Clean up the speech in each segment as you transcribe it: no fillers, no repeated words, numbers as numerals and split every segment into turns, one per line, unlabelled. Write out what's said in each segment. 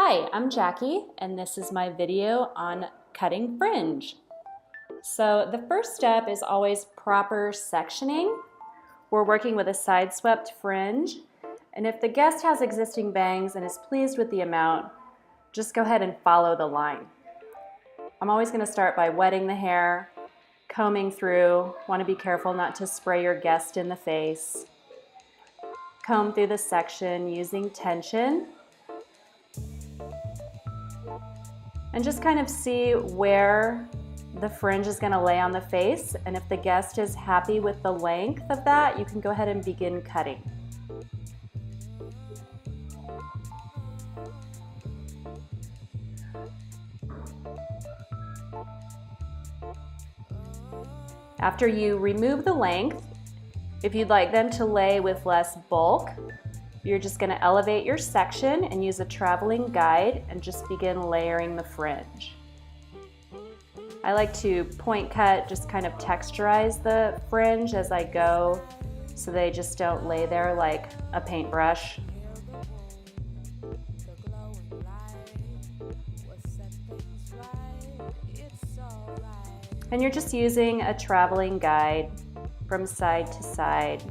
Hi, I'm Jackie, and this is my video on cutting fringe. So the first step is always proper sectioning. We're working with a side-swept fringe, and if the guest has existing bangs and is pleased with the amount, just go ahead and follow the line. I'm always going to start by wetting the hair, combing through. Want to be careful not to spray your guest in the face. Comb through the section using tension. And just kind of see where the fringe is going to lay on the face, and if the guest is happy with the length of that, you can go ahead and begin cutting. After you remove the length, if you'd like them to lay with less bulk, you're just going to elevate your section and use a traveling guide and just begin layering the fringe. I like to point cut, just kind of texturize the fringe as I go so they just don't lay there like a paintbrush. And you're just using a traveling guide from side to side.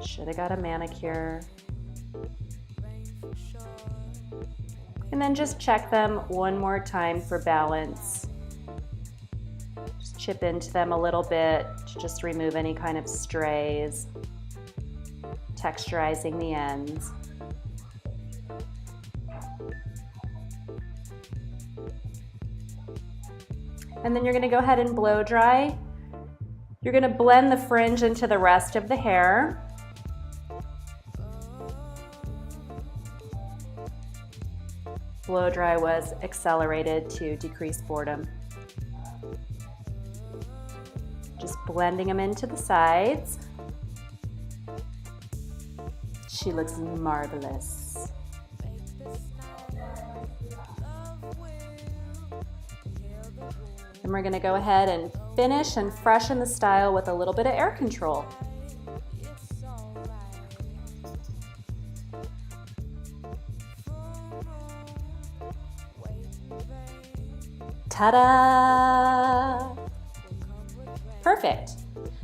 Should have got a manicure. And then just check them one more time for balance. Just chip into them a little bit to just remove any kind of strays, texturizing the ends. And then you're going to go ahead and blow dry. You're going to blend the fringe into the rest of the hair. Blow dry was accelerated to decrease boredom. Just blending them into the sides. She looks marvelous. And we're going to go ahead and finish and freshen the style with a little bit of air control. Ta-da! Perfect.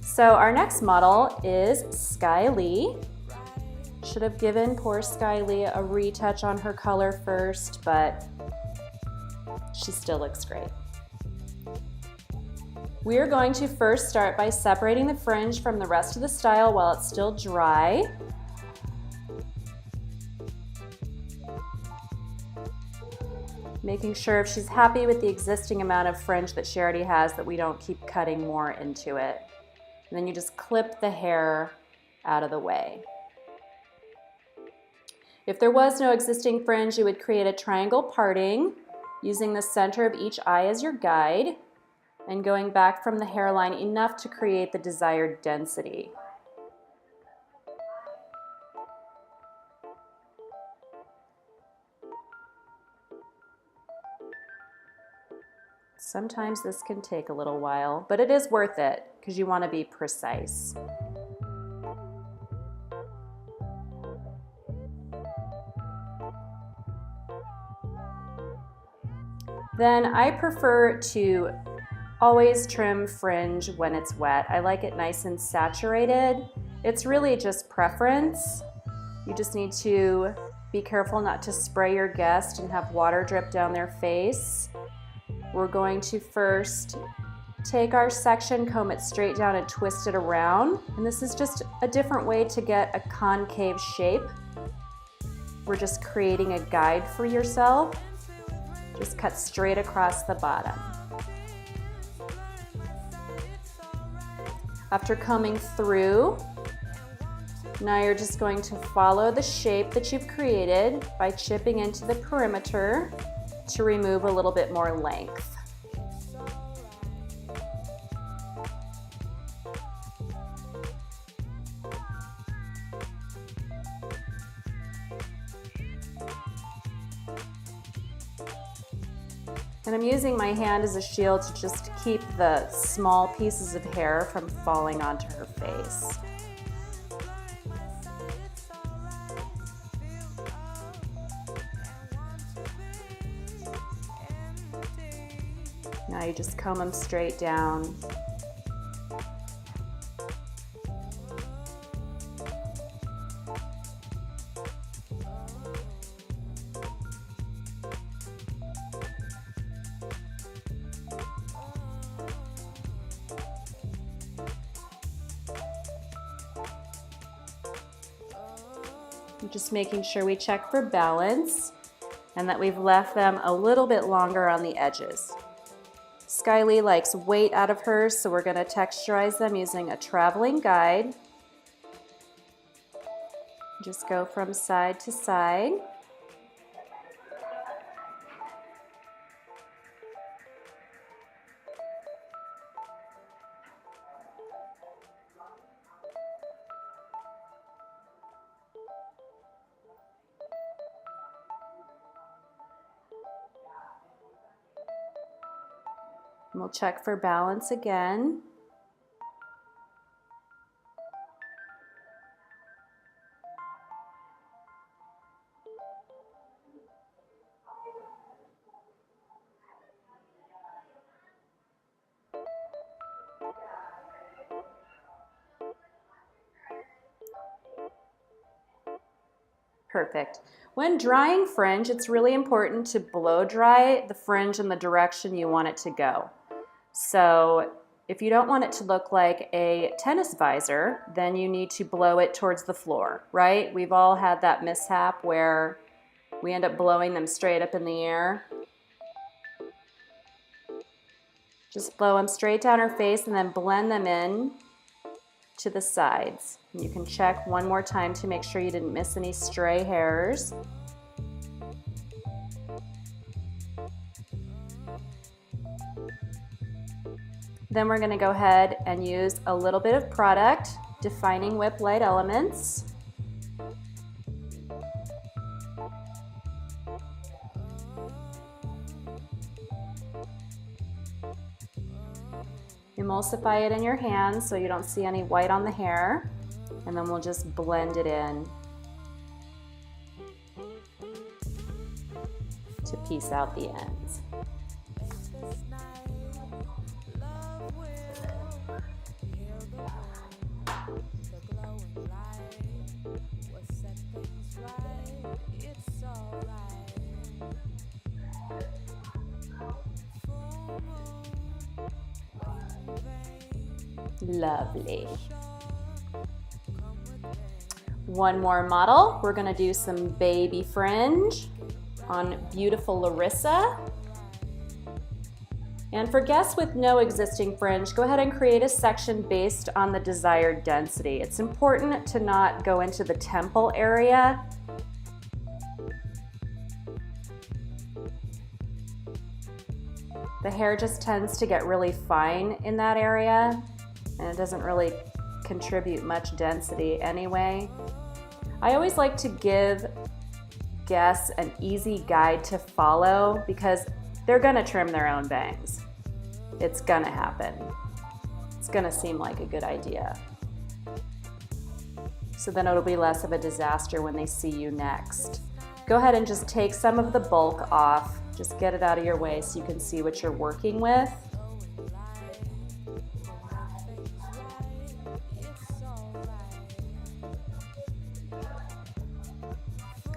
So our next model is Sky Lee. Should have given poor Sky Lee a retouch on her color first, but she still looks great. We are going to first start by separating the fringe from the rest of the style while it's still dry. Making sure if she's happy with the existing amount of fringe that she already has, that we don't keep cutting more into it. And then you just clip the hair out of the way. If there was no existing fringe, you would create a triangle parting using the center of each eye as your guide and going back from the hairline enough to create the desired density. Sometimes this can take a little while, but it is worth it because you want to be precise. Then I prefer to always trim fringe when it's wet. I like it nice and saturated. It's really just preference. You just need to be careful not to spray your guest and have water drip down their face. We're going to first take our section, comb it straight down and twist it around. And this is just a different way to get a concave shape. We're just creating a guide for yourself. Just cut straight across the bottom. After combing through, now you're just going to follow the shape that you've created by chipping into the perimeter to remove a little bit more length. And I'm using my hand as a shield to just keep the small pieces of hair from falling onto her face. Now you just comb them straight down. Just making sure we check for balance and that we've left them a little bit longer on the edges. Skylie likes weight out of hers, so we're going to texturize them using a traveling guide. Just go from side to side. And we'll check for balance again. Perfect. When drying fringe, it's really important to blow dry the fringe in the direction you want it to go. So if you don't want it to look like a tennis visor, then you need to blow it towards the floor, right? We've all had that mishap where we end up blowing them straight up in the air. Just blow them straight down her face and then blend them in to the sides. You can check one more time to make sure you didn't miss any stray hairs. Then we're going to go ahead and use a little bit of product, defining whip light elements. Emulsify it in your hands so you don't see any white on the hair, and then we'll just blend it in to piece out the ends. Lovely. One more model. We're going to do some baby fringe on beautiful Larissa. And for guests with no existing fringe, go ahead and create a section based on the desired density. It's important to not go into the temple area. The hair just tends to get really fine in that area, and it doesn't really contribute much density anyway. I always like to give guests an easy guide to follow because they're gonna trim their own bangs. It's gonna happen. It's gonna seem like a good idea. So then it'll be less of a disaster when they see you next. Go ahead and just take some of the bulk off. Just get it out of your way so you can see what you're working with.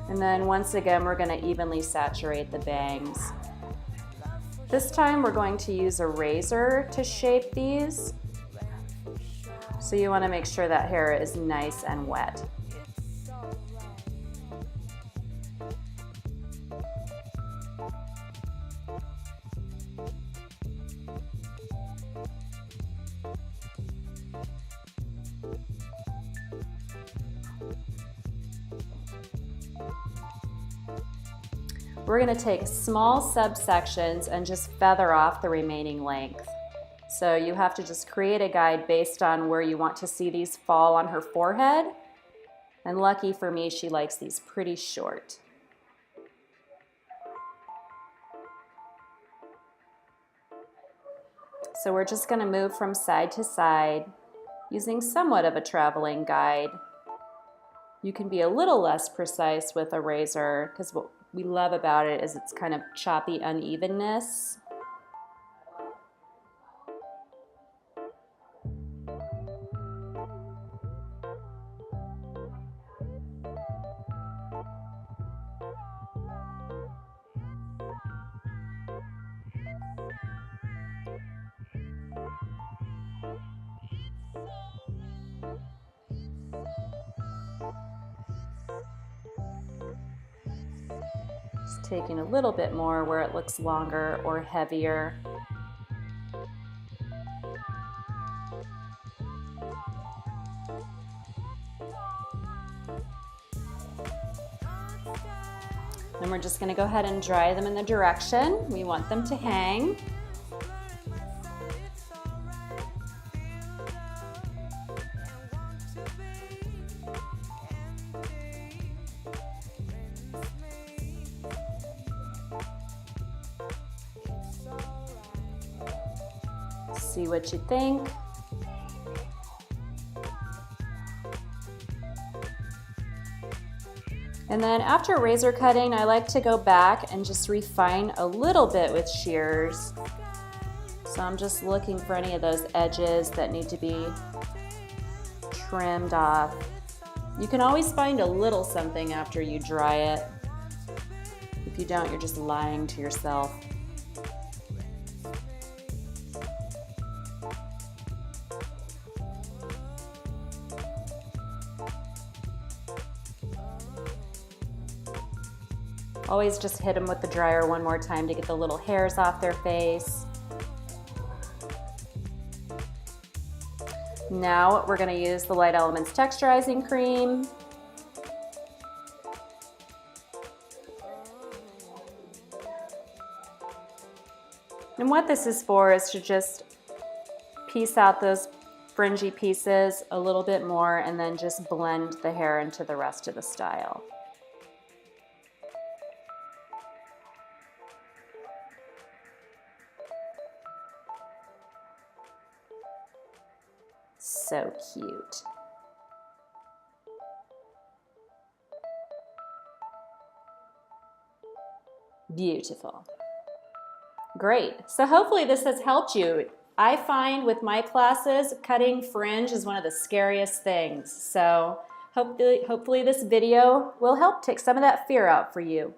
And then once again, we're going to evenly saturate the bangs. This time we're going to use a razor to shape these. So you want to make sure that hair is nice and wet. We're going to take small subsections and just feather off the remaining length. So you have to just create a guide based on where you want to see these fall on her forehead. And lucky for me, she likes these pretty short. So we're just going to move from side to side using somewhat of a traveling guide. You can be a little less precise with a razor because what we love about it is its kind of choppy unevenness. Just taking a little bit more where it looks longer or heavier. And we're just going to go ahead and dry them in the direction we want them to hang. See what you think. And then after razor cutting, I like to go back and just refine a little bit with shears. So I'm just looking for any of those edges that need to be trimmed off. You can always find a little something after you dry it. If you don't, you're just lying to yourself. Always just hit them with the dryer one more time to get the little hairs off their face. Now we're going to use the Light Elements texturizing cream. And what this is for is to just piece out those fringy pieces a little bit more and then just blend the hair into the rest of the style. So cute. Beautiful. Great. So hopefully this has helped you. I find with my classes, cutting fringe is one of the scariest things. So hopefully this video will help take some of that fear out for you.